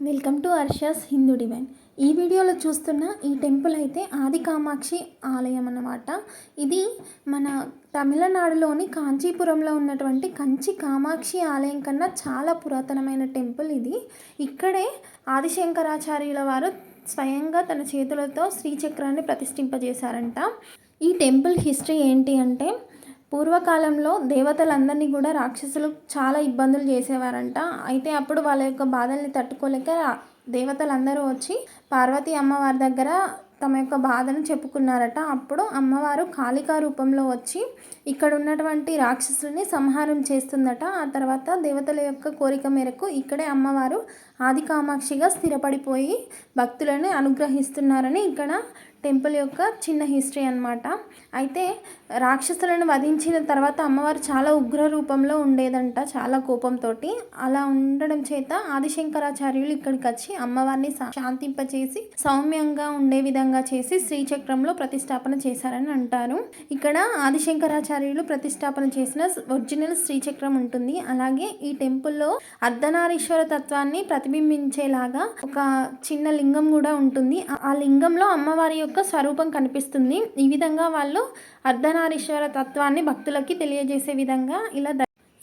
Welcome to Harsha's Hindu divine. ఈ వీడియోలో చూస్తున్న ఈ టెంపుల్ అయితే ఆది కామాక్షి ఆలయం అన్నమాట. ఇది మన తమిళనాడులోని కాంచీపురంలో ఉన్నటువంటి కంచి కామాక్షి ఆలయం కన్నా చాలా పురాతనమైన టెంపుల్ ఇది. ఇక్కడే ఆదిశంకరాచార్యుల వారు స్వయంగా తన చేతులతో శ్రీచక్రాన్ని ప్రతిష్ఠింపజేశారంట. ఈ టెంపుల్ హిస్టరీ ఏంటి అంటే, పూర్వకాలంలో దేవతలందరినీ కూడా రాక్షసులు చాలా ఇబ్బందులు చేసేవారంట. అయితే అప్పుడు వాళ్ళ యొక్క బాధల్ని తట్టుకోలేక దేవతలందరూ వచ్చి పార్వతీ అమ్మవారి దగ్గర తమ యొక్క బాధను చెప్పుకున్నారట. అప్పుడు అమ్మవారు కాళికా రూపంలో వచ్చి ఇక్కడ ఉన్నటువంటి రాక్షసుల్ని సంహారం చేస్తుందట. ఆ తర్వాత దేవతల యొక్క కోరిక మేరకు ఇక్కడే అమ్మవారు ఆది కామాక్షిగా స్థిరపడిపోయి భక్తులను అనుగ్రహిస్తున్నారని ఇక్కడ టెంపుల్ యొక్క చిన్న హిస్టరీ అన్నమాట. అయితే రాక్షసులను వధించిన తర్వాత అమ్మవారు చాలా ఉగ్ర రూపంలో ఉండేదంట, చాలా కోపంతో. అలా ఉండడం చేత ఆదిశంకరాచార్యులు ఇక్కడికి వచ్చి అమ్మవారిని శాంతింపచేసి సౌమ్యంగా ఉండే విధంగా చేసి శ్రీచక్రంలో ప్రతిష్టాపన చేశారని అంటారు. ఇక్కడ ఆదిశంకరాచార్యులు ప్రతిష్టాపన చేసిన ఒరిజినల్ శ్రీచక్రం ఉంటుంది. అలాగే ఈ టెంపుల్లో అర్ధనారీశ్వర తత్వాన్ని ప్రతిబింబించేలాగా ఒక చిన్న లింగం కూడా ఉంటుంది. ఆ లింగంలో అమ్మవారి యొక్క స్వరూపం కనిపిస్తుంది. ఈ విధంగా వాళ్ళు అర్ధనారీశ్వర తత్వాన్ని భక్తులకి తెలియజేసే విధంగా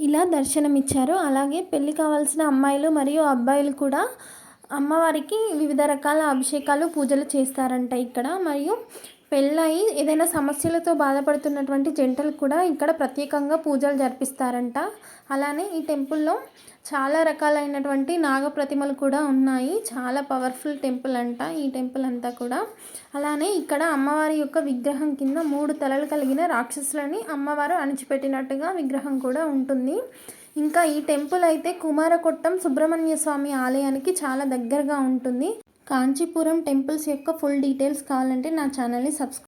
ఇలా దర్శనమిచ్చారు. అలాగే పెళ్లి కావాల్సిన అమ్మాయిలు మరియు అబ్బాయిలు కూడా అమ్మవారికి వివిధ రకాల అభిషేకాలు పూజలు చేస్తారంట ఇక్కడ. మరియు పెళ్ళయి ఏదైనా సమస్యలతో బాధపడుతున్నటువంటి జంటలు కూడా ఇక్కడ ప్రత్యేకంగా పూజలు జరిపిస్తారంట. అలానే ఈ టెంపుల్లో చాలా రకాలైనటువంటి నాగ ప్రతిమలు కూడా ఉన్నాయి. చాలా పవర్ఫుల్ టెంపుల్ అంట ఈ టెంపుల్ అంతా కూడా. అలానే ఇక్కడ అమ్మవారి యొక్క విగ్రహం కింద 3 తలలు కలిగిన రాక్షసులని అమ్మవారు అణిచిపెట్టినట్టుగా విగ్రహం కూడా ఉంటుంది. ఇంకా ఈ టెంపుల్ అయితే కుమారకొట్టం సుబ్రహ్మణ్య స్వామి ఆలయానికి చాలా దగ్గరగా ఉంటుంది. కాంచీపురం టెంపుల్స్ యొక్క ఫుల్ డీటెయిల్స్ కావాలంటే నా ఛానల్ని సబ్స్క్రైబ్